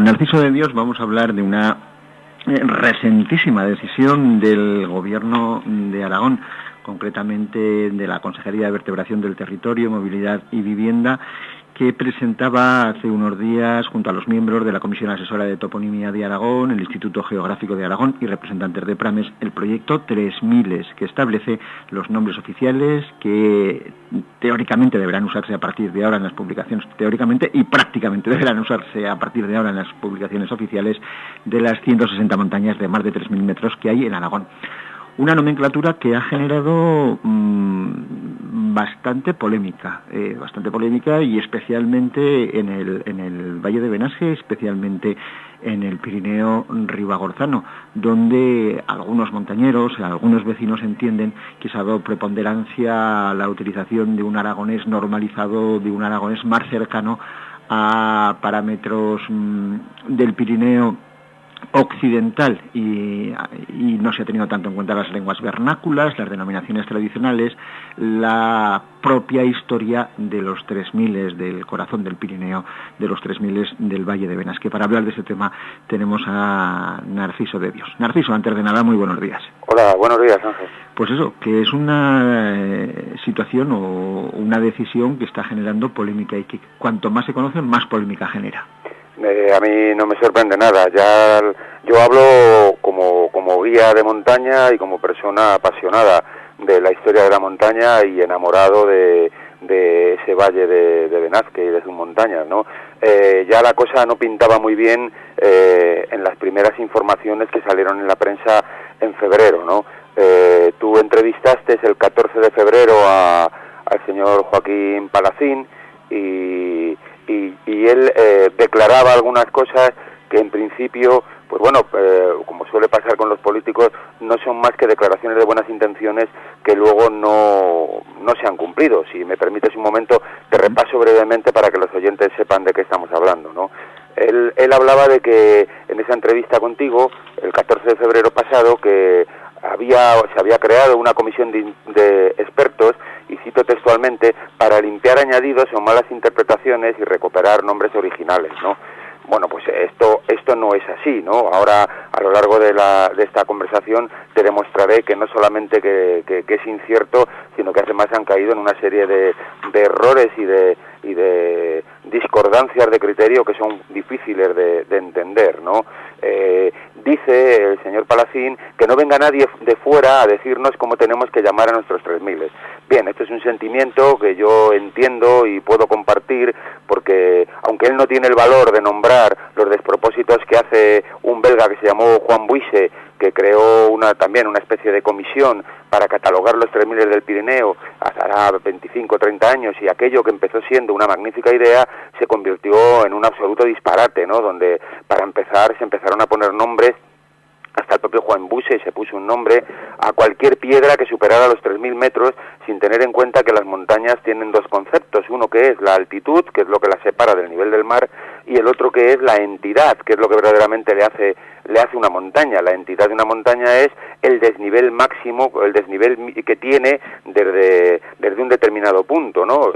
Narciso de Dios vamos a hablar de una recentísima decisión del Gobierno de Aragón, concretamente de la Consejería de Vertebración del Territorio, Movilidad y Vivienda, que presentaba hace unos días junto a los miembros de la Comisión Asesora de Toponimia de Aragón, el Instituto Geográfico de Aragón y representantes de Prames, el proyecto 3000, que establece los nombres oficiales que teóricamente deberán usarse a partir de ahora en las publicaciones, teóricamente y prácticamente deberán usarse a partir de ahora en las publicaciones oficiales de las 160 montañas de más de 3000 metros que hay en Aragón. Una nomenclatura que ha generado bastante polémica y especialmente en el Valle de Benasque, especialmente en el Pirineo ribagorzano, donde algunos montañeros, algunos vecinos entienden que se ha dado preponderancia a la utilización de un aragonés normalizado, de un aragonés más cercano a parámetros del Pirineo occidental y no se ha tenido tanto en cuenta las lenguas vernáculas, las denominaciones tradicionales, la propia historia de los 3000 del corazón del Pirineo, de los 3000 del Valle de Benasque. Para hablar de ese tema tenemos a Narciso de Dios. Narciso, antes de nada, muy buenos días. Hola, buenos días, Ángel. Pues eso, que es una situación o una decisión que está generando polémica y que cuanto más se conoce, más polémica genera. A mí no me sorprende nada. Ya yo hablo como guía de montaña y como persona apasionada de la historia de la montaña y enamorado de ese valle de Benasque y de sus montañas, ¿no? Ya la cosa no pintaba muy bien en las primeras informaciones que salieron en la prensa en febrero, ¿no? Tú entrevistaste el 14 de febrero al señor Joaquín Palacín y él declaraba algunas cosas que en principio, pues bueno, como suele pasar con los políticos, no son más que declaraciones de buenas intenciones que luego no se han cumplido. Si me permites un momento, te repaso brevemente para que los oyentes sepan de qué estamos hablando, ¿no? Él hablaba de que en esa entrevista contigo, el 14 de febrero pasado, que se había creado una comisión de expertos, y cito textualmente, para limpiar añadidos o malas interpretaciones y recuperar nombres originales, ¿no? Bueno, pues esto no es así, ¿no? Ahora, a lo largo de esta conversación, te demostraré que no solamente que es incierto, sino que además han caído en una serie de errores y de discordancias de criterio que son difíciles de entender, ¿no? Dice el señor Palacín que no venga nadie de fuera a decirnos cómo tenemos que llamar a nuestros 3000. Bien, esto es un sentimiento que yo entiendo y puedo compartir, porque aunque él no tiene el valor de nombrar los despropósitos que hace un belga que se llamó Juan Buisse, que creó también una especie de comisión para catalogar los 3000 del Pirineo hará 25 o 30 años, y aquello que empezó siendo una magnífica idea se convirtió en un absoluto disparate, ¿no? Donde para empezar se empezaron a poner nombres, hasta el propio Juan Buisse se puso un nombre a cualquier piedra que superara los 3000 metros, sin tener en cuenta que las montañas tienen dos conceptos: uno que es la altitud, que es lo que la separa del nivel del mar, y el otro que es la entidad, que es lo que verdaderamente le hace una montaña. La entidad de una montaña es el desnivel máximo, el desnivel que tiene desde un determinado punto, ¿no?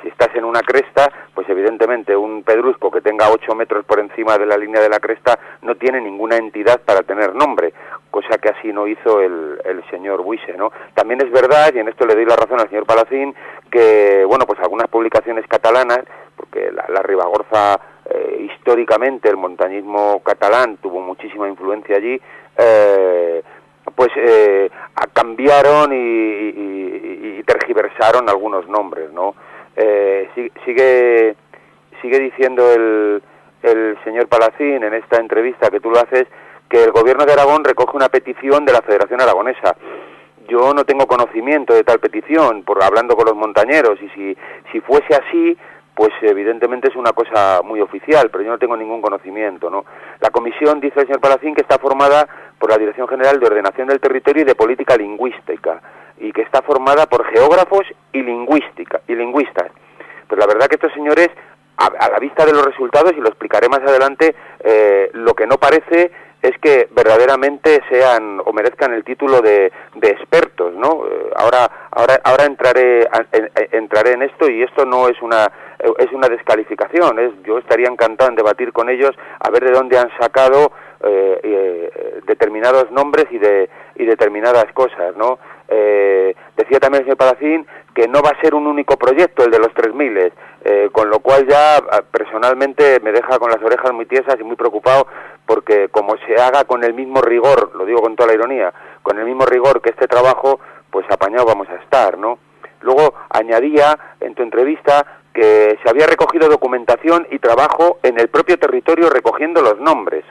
Si estás en una cresta, pues evidentemente un pedrusco que tenga 8 metros por encima de la línea de la cresta no tiene ninguna entidad para tener nombre, cosa que así no hizo el señor Buisse, ¿no? También es verdad, y en esto le doy la razón al señor Palacín, que, bueno, pues algunas publicaciones catalanas, porque la Ribagorza, históricamente el montañismo catalán tuvo muchísima influencia allí, cambiaron y tergiversaron algunos nombres, ¿no? Sigue diciendo el señor Palacín en esta entrevista que tú lo haces, que el gobierno de Aragón recoge una petición de la Federación Aragonesa. Yo no tengo conocimiento de tal petición, hablando con los montañeros, y si fuese así, pues evidentemente es una cosa muy oficial, pero yo no tengo ningún conocimiento, ¿no? La comisión, dice el señor Palacín, que está formada por la Dirección General de Ordenación del Territorio y de Política Lingüística, y que está formada por geógrafos y lingüistas. Pues la verdad que estos señores, a la vista de los resultados, y lo explicaré más adelante, lo que no parece es que verdaderamente sean o merezcan el título de expertos, ¿no? Ahora entraré en esto, y esto no es una descalificación. Yo estaría encantado en debatir con ellos a ver de dónde han sacado determinados nombres y determinadas cosas, ¿no? Decía también el señor Palacín que no va a ser un único proyecto el de los 3000, con lo cual ya personalmente me deja con las orejas muy tiesas y muy preocupado, porque como se haga con el mismo rigor, lo digo con toda la ironía, con el mismo rigor que este trabajo, pues apañado vamos a estar, ¿no? Luego añadía en tu entrevista que se había recogido documentación y trabajo en el propio territorio recogiendo los nombres.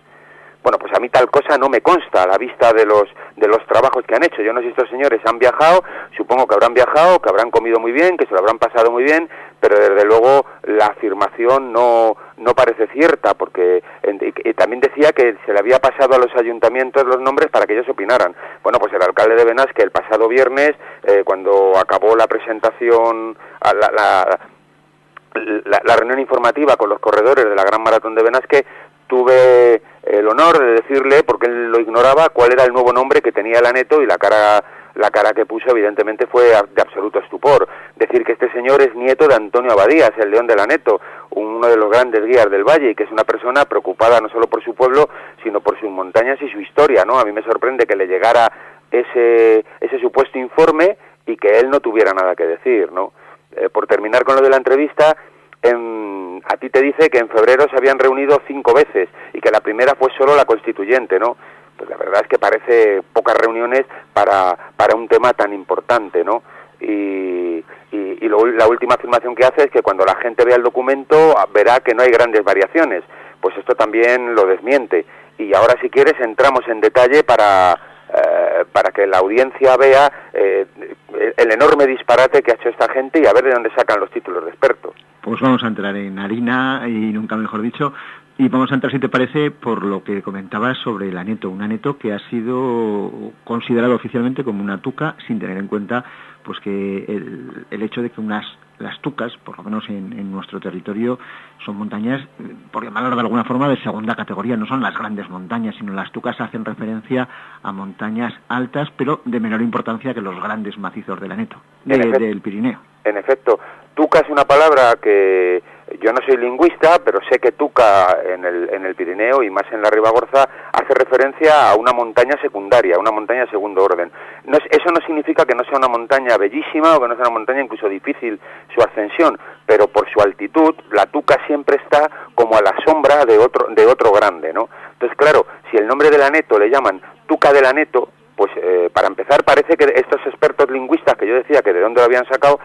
Bueno, pues a mí tal cosa no me consta a la vista de los trabajos que han hecho. Yo no sé si estos señores han viajado, supongo que habrán viajado, que habrán comido muy bien, que se lo habrán pasado muy bien, pero desde luego la afirmación no parece cierta, porque y también decía que se le había pasado a los ayuntamientos los nombres para que ellos opinaran. Bueno, pues el alcalde de Benasque el pasado viernes, cuando acabó la presentación, la reunión informativa con los corredores de la Gran Maratón de Benasque, tuve el honor de decirle, porque él lo ignoraba, cuál era el nuevo nombre que tenía el Aneto, y la cara que puso evidentemente fue de absoluto estupor. Decir que este señor es nieto de Antonio Abadías, el León del Aneto, uno de los grandes guías del Valle, y que es una persona preocupada no solo por su pueblo, sino por sus montañas y su historia, ¿no? A mí me sorprende que le llegara ese supuesto informe y que él no tuviera nada que decir, ¿no? Por terminar con lo de la entrevista, a ti te dice que en febrero se habían reunido 5 veces y que la primera fue solo la constituyente, ¿no? Pues la verdad es que parece pocas reuniones para un tema tan importante, ¿no? Y la última afirmación que hace es que cuando la gente vea el documento verá que no hay grandes variaciones. Pues esto también lo desmiente. Y ahora, si quieres, entramos en detalle para que la audiencia vea el enorme disparate que ha hecho esta gente y a ver de dónde sacan los títulos de expertos. Pues vamos a entrar en harina, y nunca mejor dicho, y vamos a entrar, si te parece, por lo que comentabas sobre el Aneto, un Aneto que ha sido considerado oficialmente como una tuca, sin tener en cuenta pues que el hecho de que las tucas, por lo menos en nuestro territorio, son montañas, por llamarlo de alguna forma, de segunda categoría. No son las grandes montañas, sino las tucas hacen referencia a montañas altas, pero de menor importancia que los grandes macizos del Aneto, del Pirineo. En efecto, tuca es una palabra que yo no soy lingüista, pero sé que tuca en el Pirineo y más en la Ribagorza hace referencia a una montaña secundaria, una montaña de segundo orden. Eso no significa que no sea una montaña bellísima o que no sea una montaña incluso difícil su ascensión, pero por su altitud la tuca siempre está como a la sombra de otro grande, ¿no? Entonces, claro, si el nombre del Aneto le llaman tuca del Aneto, pues para empezar parece que estos expertos lingüistas que yo decía que de dónde lo habían sacado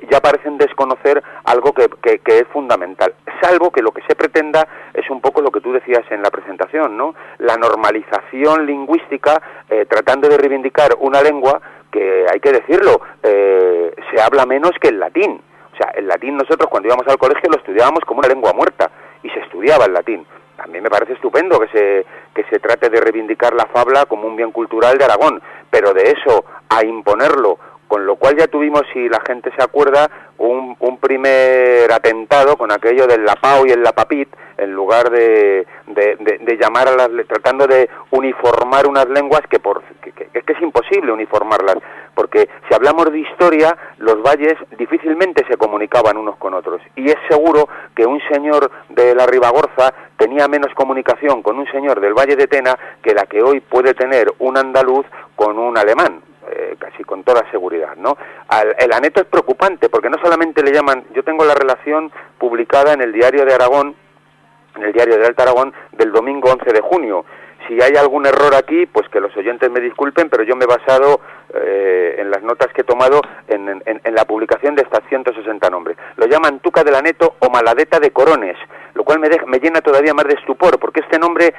ya parecen desconocer algo que es fundamental, salvo que lo que se pretenda es un poco lo que tú decías en la presentación, ¿no? La normalización lingüística, tratando de reivindicar una lengua que, hay que decirlo, se habla menos que el latín. O sea, el latín nosotros cuando íbamos al colegio lo estudiábamos como una lengua muerta y se estudiaba el latín. A mí me parece estupendo que se trate de reivindicar la fabla como un bien cultural de Aragón, pero de eso a imponerlo, con lo cual ya tuvimos, si la gente se acuerda, un primer atentado con aquello del lapao y el lapapit, en lugar de llamar a tratando de uniformar unas lenguas que es imposible uniformarlas, porque si hablamos de historia, los valles difícilmente se comunicaban unos con otros, y es seguro que un señor de la Ribagorza tenía menos comunicación con un señor del Valle de Tena que la que hoy puede tener un andaluz con un alemán, casi con toda seguridad, ¿no? El Aneto es preocupante porque no solamente le llaman, yo tengo la relación publicada en el Diario de Aragón, en el Diario de Alta Aragón, del domingo 11 de junio. Si hay algún error aquí, pues que los oyentes me disculpen, pero yo me he basado en las notas que he tomado en la publicación de estas 160 nombres. Lo llaman tuca del Aneto o maladeta de Corones, lo cual me llena todavía más de estupor, porque este nombre,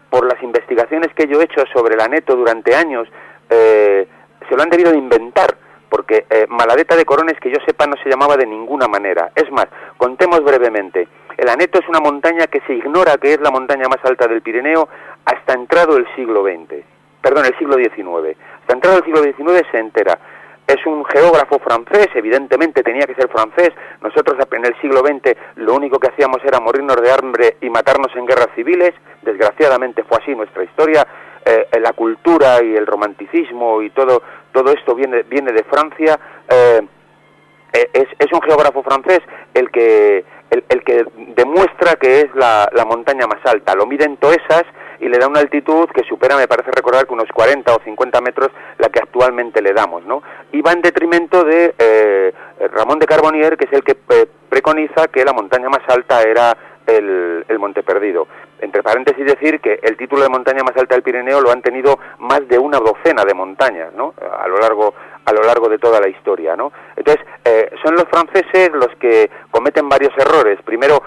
por las investigaciones que yo he hecho sobre el Aneto durante años, se lo han debido de inventar, porque maladeta de Corones, que yo sepa, no se llamaba de ninguna manera. Es más, contemos brevemente. El Aneto es una montaña que se ignora que es la montaña más alta del Pirineo hasta entrado el siglo XIX. Hasta entrado el siglo XIX se entera. es un geógrafo francés, evidentemente tenía que ser francés. Nosotros en el siglo XX lo único que hacíamos era morirnos de hambre y matarnos en guerras civiles. Desgraciadamente fue así nuestra historia. La cultura y el romanticismo y todo esto viene de Francia. Es un geógrafo francés el que demuestra que es la montaña más alta. Lo mide en toesas y le da una altitud que supera, me parece recordar, que unos 40 o 50 metros la que actualmente le damos, ¿no? Y va en detrimento de Ramón de Carbonnier, que es el que preconiza que la montaña más alta era el Monte Perdido. Entre paréntesis decir que el título de montaña más alta del Pirineo lo han tenido más de una docena de montañas, ¿no? A lo largo de toda la historia, ¿no? Entonces, son los franceses los que cometen varios errores. Primero,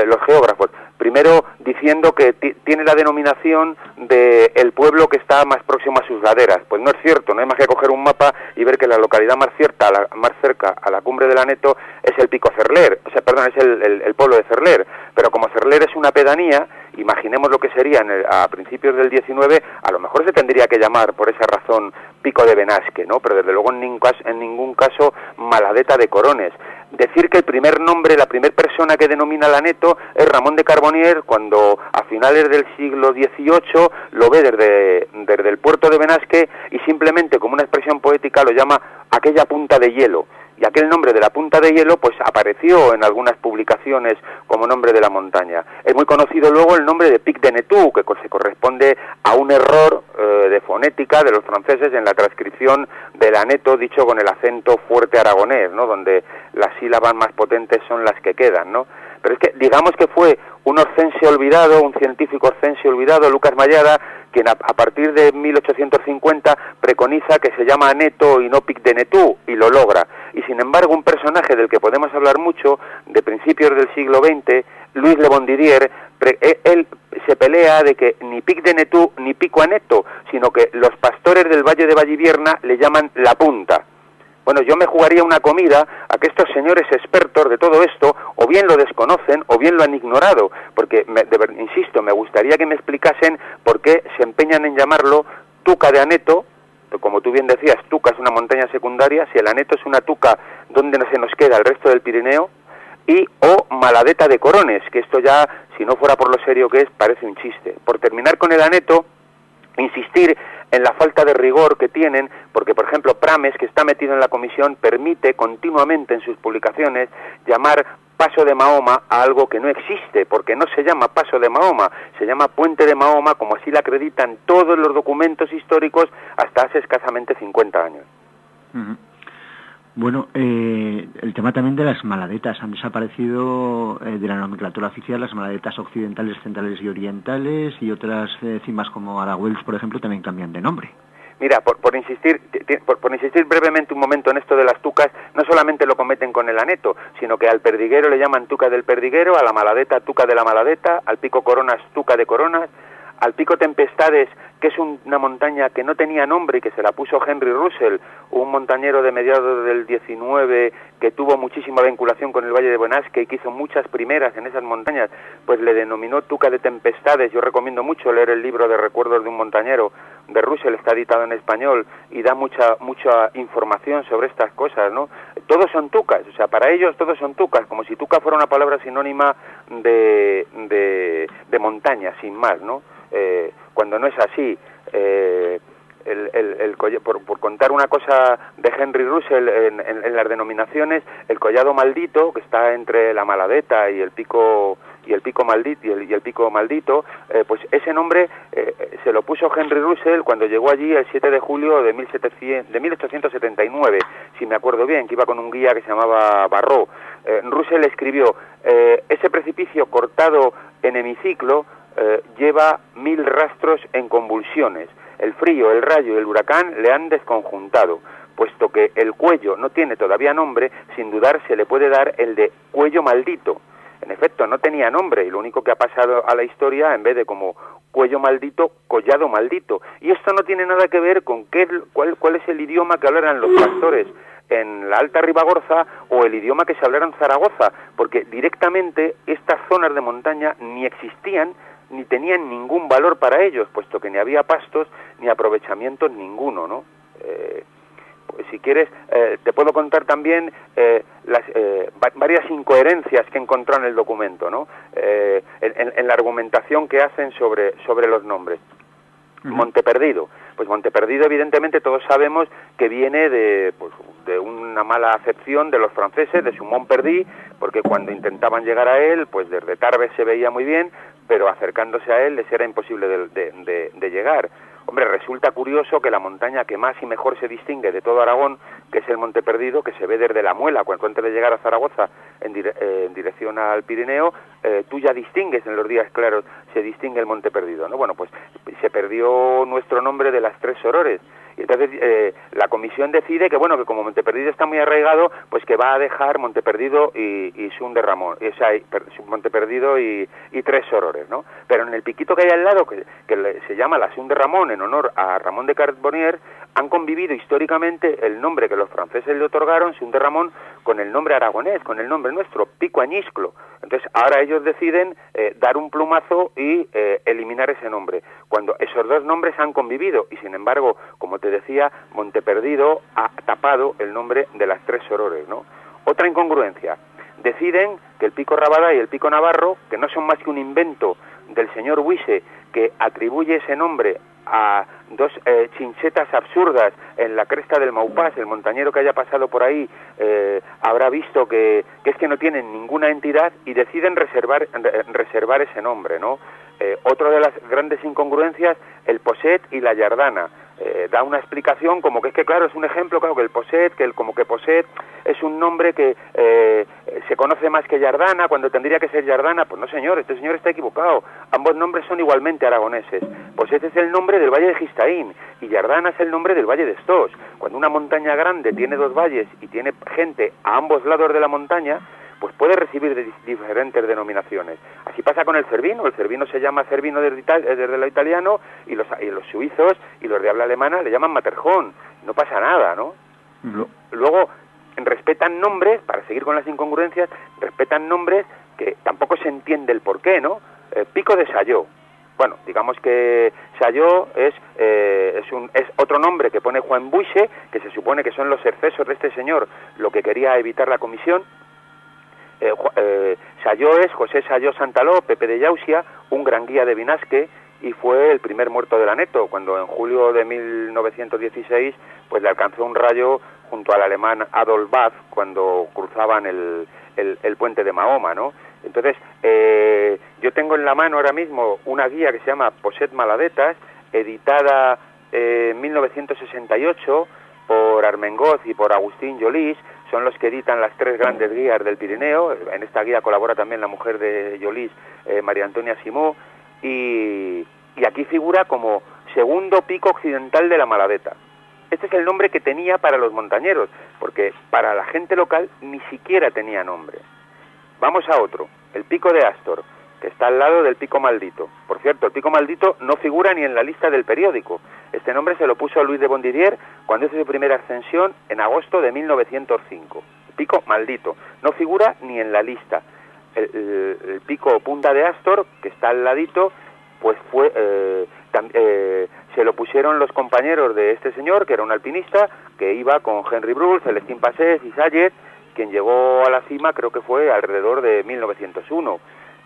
los geógrafos. Primero, diciendo que tiene la denominación de el pueblo que está más próximo a sus laderas. Pues no es cierto, no hay más que coger un mapa y ver que la localidad más cerca a la cumbre del Aneto es el Pico Cerler, es el pueblo de Cerler. Pero como Cerler es una pedanía, imaginemos lo que sería a principios del 19, a lo mejor se tendría que llamar por esa razón Pico de Benasque, ¿no? Pero desde luego en ningún caso Maladeta de Corones. Decir que el primer nombre, la primera persona que denomina el Aneto es Ramón de Carbonnier, cuando a finales del siglo XVIII lo ve desde el puerto de Benasque y simplemente como una expresión poética lo llama aquella punta de hielo. Y aquel nombre de la punta de hielo pues apareció en algunas publicaciones como nombre de la montaña. Es muy conocido luego el nombre de Pic de Netú, que se corresponde a un error de fonética de los franceses en la transcripción del Aneto dicho con el acento fuerte aragonés, ¿no? Donde las sílabas más potentes son las que quedan, ¿no? Pero es que digamos que fue un orcense olvidado, un científico orcense olvidado, Lucas Mayada, quien a partir de 1850 preconiza que se llama Aneto y no Pic de Netú, y lo logra. Y sin embargo, un personaje del que podemos hablar mucho, de principios del siglo XX, Luis Le Bondidier, él se pelea de que ni Pic de Netú ni Pico Aneto, sino que los pastores del Valle de Vallivierna le llaman La Punta. Bueno, yo me jugaría una comida a que estos señores expertos de todo esto o bien lo desconocen o bien lo han ignorado, porque, insisto, me gustaría que me explicasen por qué se empeñan en llamarlo Tuca de Aneto. Como tú bien decías, Tuca es una montaña secundaria, si el Aneto es una tuca, ¿dónde se nos queda el resto del Pirineo? O Maladeta de Corones, que esto ya, si no fuera por lo serio que es, parece un chiste. Por terminar con el Aneto, insistir en la falta de rigor que tienen, porque por ejemplo Prames, que está metido en la comisión, permite continuamente en sus publicaciones llamar Paso de Mahoma a algo que no existe, porque no se llama Paso de Mahoma, se llama Puente de Mahoma, como así la acreditan todos los documentos históricos hasta hace escasamente 50 años. Uh-huh. Bueno, el tema también de las maladetas. Han desaparecido de la nomenclatura oficial las maladetas occidentales, centrales y orientales, y otras cimas como Aragüelles, por ejemplo, también cambian de nombre. Mira, por insistir brevemente un momento en esto de las tucas, no solamente lo cometen con el Aneto, sino que al Perdiguero le llaman Tuca del Perdiguero, a la Maladeta Tuca de la Maladeta, al Pico Coronas Tuca de Coronas, al Pico Tempestades, que es una montaña que no tenía nombre y que se la puso Henry Russell, un montañero de mediados del 19 que tuvo muchísima vinculación con el Valle de Benasque y que hizo muchas primeras en esas montañas, pues le denominó Tuca de Tempestades. Yo recomiendo mucho leer el libro de Recuerdos de un montañero de Russell, está editado en español y da mucha información sobre estas cosas, ¿no? Todos son tucas, o sea, para ellos todos son tucas, como si tuca fuera una palabra sinónima de montaña, sin más, ¿no? Cuando no es así. Por contar una cosa de Henry Russell en las denominaciones, el collado maldito, que está entre la Maladeta y el pico maldito, y el pico maldito, pues ese nombre se lo puso Henry Russell cuando llegó allí el 7 de julio de 1879, si me acuerdo bien, que iba con un guía que se llamaba Barrault. Russell escribió: ese precipicio cortado en hemiciclo lleva 1000 rastros en convulsiones. El frío, el rayo y el huracán le han desconjuntado. Puesto que el cuello no tiene todavía nombre, sin dudar se le puede dar el de cuello maldito. En efecto, no tenía nombre y lo único que ha pasado a la historia, en vez de como cuello maldito, collado maldito. Y esto no tiene nada que ver con cuál es el idioma que hablaran los pastores en la Alta Ribagorza o el idioma que se hablara en Zaragoza, porque directamente estas zonas de montaña ni existían ni tenían ningún valor para ellos, puesto que ni había pastos ni aprovechamientos ninguno, ¿no? si quieres, te puedo contar también varias incoherencias que encontró en el documento, ¿no? En la argumentación que hacen sobre los nombres. Monteperdido. Pues Monteperdido, evidentemente, todos sabemos que viene de una mala acepción de los franceses, de su Montperdi, porque cuando intentaban llegar a él, pues desde Tarbes se veía muy bien, pero acercándose a él les era imposible de llegar. Hombre, resulta curioso que la montaña que más y mejor se distingue de todo Aragón, que es el Monte Perdido, que se ve desde La Muela, cuando antes de llegar a Zaragoza en dirección al Pirineo, tú ya distingues en los días claros, se distingue el Monte Perdido, ¿no? Bueno, pues se perdió nuestro nombre de las tres sorores. Y entonces la comisión decide que, bueno, que como Monteperdido está muy arraigado, pues que va a dejar Monteperdido y Sun de Ramón, Monteperdido y tres sorores, ¿no? Pero en el piquito que hay al lado, que se llama la Sun de Ramón, en honor a Ramón de Carbonnier, han convivido históricamente el nombre que los franceses le otorgaron, Sun de Ramón, con el nombre aragonés, con el nombre nuestro, Pico Añisclo. Entonces ahora ellos deciden dar un plumazo y eliminar ese nombre, cuando esos dos nombres han convivido, y sin embargo, como te decía, Monteperdido ha tapado el nombre de las tres sorores, ¿no? Otra incongruencia, deciden que el Pico Rabada y el Pico Navarro, que no son más que un invento del señor Buisse, que atribuye ese nombre a dos chinchetas absurdas en la cresta del Maupás. El montañero que haya pasado por ahí habrá visto que es que no tienen ninguna entidad, y deciden reservar ese nombre, ¿no? Otro de las grandes incongruencias, el Poset y la Yardana. Da una explicación como que es que, claro, es un ejemplo, claro, que el Poset, como que Poset es un nombre que se conoce más que Yardana, cuando tendría que ser Yardana. Pues no, señor, este señor está equivocado. Ambos nombres son igualmente aragoneses. Poset es el nombre del Valle de Gistaín y Yardana es el nombre del Valle de Estós. Cuando una montaña grande tiene dos valles y tiene gente a ambos lados de la montaña, pues puede recibir diferentes denominaciones. Así pasa con el Cervino. El Cervino se llama Cervino desde lo italiano, y los suizos y los de habla alemana le llaman Matterhorn. No pasa nada, ¿no? No. Luego, respetan nombres, para seguir con las incongruencias, respetan nombres que tampoco se entiende el porqué, ¿no? Pico de Sayó. Bueno, digamos que Sayó es otro nombre que pone Juan Buisse, que se supone que son los excesos de este señor lo que quería evitar la comisión. Sayó es José Sayó Santaló, Pepe de Yausia, un gran guía de Vinasque, y fue el primer muerto del Aneto, cuando en julio de 1916 pues le alcanzó un rayo junto al alemán Adolf Bath cuando cruzaban el puente de Mahoma, ¿no? Entonces, yo tengo en la mano ahora mismo una guía que se llama Poset Maladetas, editada en 1968 por Armengoz y por Agustín Jolís. Son los que editan las tres grandes guías del Pirineo. En esta guía colabora también la mujer de Jolís, María Antonia Simó, y aquí figura como segundo pico occidental de la Maladeta. Este es el nombre que tenía para los montañeros, porque para la gente local ni siquiera tenía nombre. Vamos a otro, el Pico de Astor, que está al lado del Pico Maldito. Por cierto, el Pico Maldito no figura ni en la lista del periódico. Este nombre se lo puso Luis de Bondidier cuando hizo su primera ascensión en agosto de 1905. Pico Maldito, no figura ni en la lista. El Pico Punta de Astor, que está al ladito, pues se lo pusieron los compañeros de este señor, que era un alpinista, que iba con Henry Brull, Celestín Passés y Sayet, quien llegó a la cima creo que fue alrededor de 1901.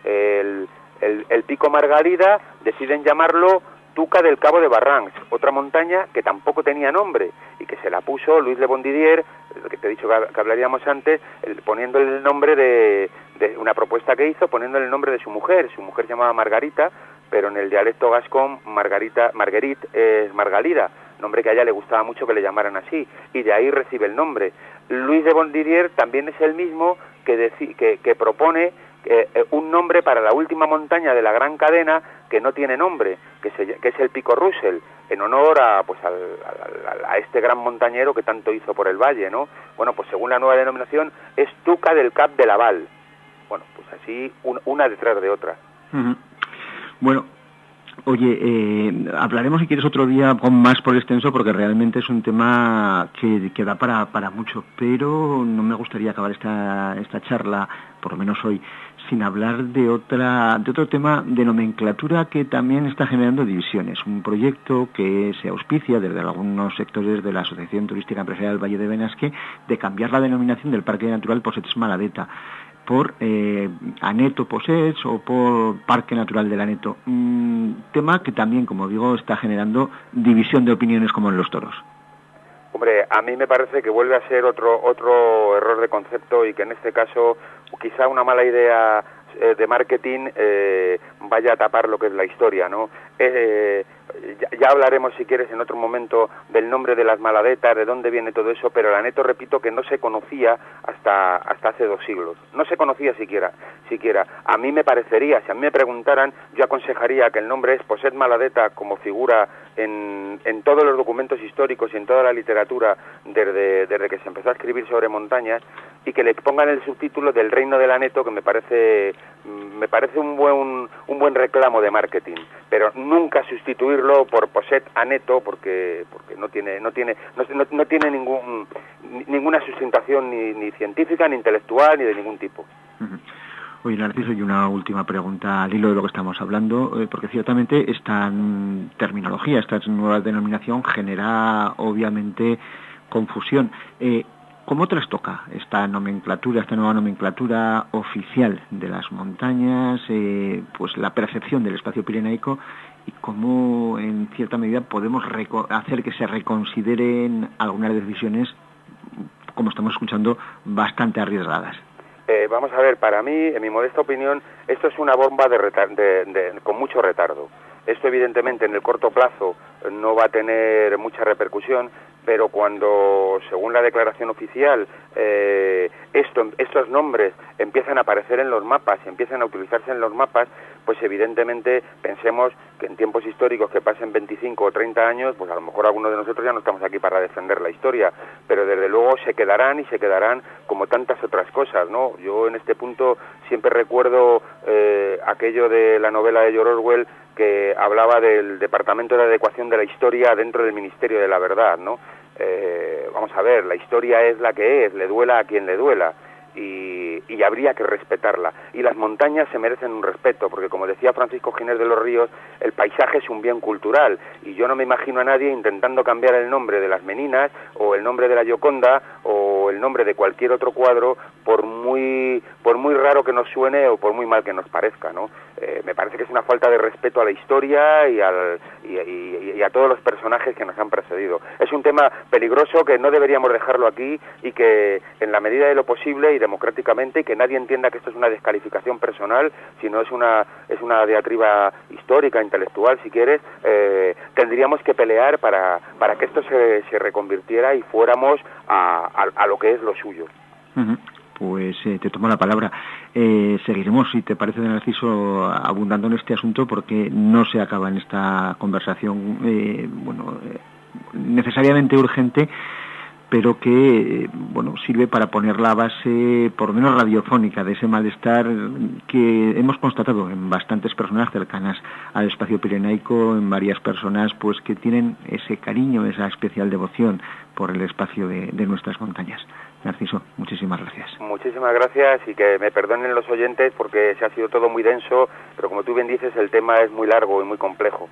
El Pico Margarida deciden llamarlo Tuca del Cabo de Barrancs, otra montaña que tampoco tenía nombre y que se la puso Luis de Bondidier, que te he dicho que hablaríamos antes, poniendo el nombre de una propuesta que hizo, poniendo el nombre de su mujer se llamaba Margarita, pero en el dialecto gascón Marguerite es Margalida, nombre que a ella le gustaba mucho que le llamaran así, y de ahí recibe el nombre. Luis de Bondidier también es el mismo que propone un nombre para la última montaña de la gran cadena que no tiene nombre, que es el Pico Russell, en honor a este gran montañero que tanto hizo por el valle, ¿no? Bueno, pues según la nueva denominación es Tuca del Cap de Laval. Bueno, pues así una detrás de otra. Uh-huh. Bueno, Oye, hablaremos si quieres otro día con más por extenso, porque realmente es un tema que da para mucho, pero no me gustaría acabar esta charla, por lo menos hoy, sin hablar de otro tema de nomenclatura que también está generando divisiones. Un proyecto que se auspicia desde algunos sectores de la Asociación Turística Empresarial del Valle de Benasque de cambiar la denominación del Parque Natural Possets Maladeta por Aneto Possets o por Parque Natural del Aneto. Tema que también, como digo, está generando división de opiniones como en los toros. Hombre, a mí me parece que vuelve a ser otro error de concepto y que en este caso quizá una mala idea de marketing vaya a tapar lo que es la historia, ¿no? Ya hablaremos, si quieres, en otro momento del nombre de las maladetas, de dónde viene todo eso, pero el Aneto, repito, que no se conocía hasta hace 2 siglos. No se conocía siquiera. A mí me parecería, si a mí me preguntaran, yo aconsejaría que el nombre es Posset Maladeta como figura en todos los documentos históricos y en toda la literatura desde que se empezó a escribir sobre montañas, y que le pongan el subtítulo del Reino del Aneto, que me parece un buen reclamo de marketing, pero nunca sustituirlo por Posset Aneto porque no tiene ninguna sustentación ni científica, ni intelectual, ni de ningún tipo. Oye, Narciso, y una última pregunta al hilo de lo que estamos hablando, porque ciertamente esta terminología, esta nueva denominación genera obviamente confusión. ¿Cómo trastoca esta nueva nomenclatura oficial de las montañas, pues la percepción del espacio pirenaico, y cómo en cierta medida podemos hacer que se reconsideren algunas decisiones, como estamos escuchando, bastante arriesgadas? Vamos a ver, para mí, en mi modesta opinión, esto es una bomba con mucho retardo. Esto evidentemente en el corto plazo no va a tener mucha repercusión, pero cuando, según la declaración oficial, estos nombres empiezan a aparecer en los mapas, empiezan a utilizarse en los mapas, pues evidentemente pensemos que en tiempos históricos que pasen 25 o 30 años, pues a lo mejor algunos de nosotros ya no estamos aquí para defender la historia, pero desde luego se quedarán como tantas otras cosas, ¿no? Yo en este punto siempre recuerdo aquello de la novela de George Orwell, que hablaba del Departamento de Adecuación de la Historia dentro del Ministerio de la Verdad, ¿no? Vamos a ver, la historia es la que es, le duela a quien le duela, y habría que respetarla. Y las montañas se merecen un respeto, porque como decía Francisco Ginés de los Ríos, el paisaje es un bien cultural, y yo no me imagino a nadie intentando cambiar el nombre de las Meninas, o el nombre de la Gioconda, o el nombre de cualquier otro cuadro, por muy raro que nos suene o por muy mal que nos parezca, ¿no? Me parece que es una falta de respeto a la historia y a todos los personajes que nos han precedido. Es un tema peligroso que no deberíamos dejarlo aquí, y que en la medida de lo posible y democráticamente, y que nadie entienda que esto es una descalificación personal, sino es una diatriba histórica, intelectual, si quieres, tendríamos que pelear para que esto se reconvirtiera y fuéramos a lo que es lo suyo. Uh-huh. Pues te tomo la palabra. Seguiremos, si te parece, Narciso, abundando en este asunto, porque no se acaba en esta conversación, necesariamente urgente, pero que sirve para poner la base, por lo menos radiofónica, de ese malestar que hemos constatado en bastantes personas cercanas al espacio pirenaico, en varias personas pues que tienen ese cariño, esa especial devoción por el espacio de nuestras montañas. Narciso, muchísimas gracias. Muchísimas gracias, y que me perdonen los oyentes porque se ha sido todo muy denso, pero como tú bien dices, el tema es muy largo y muy complejo.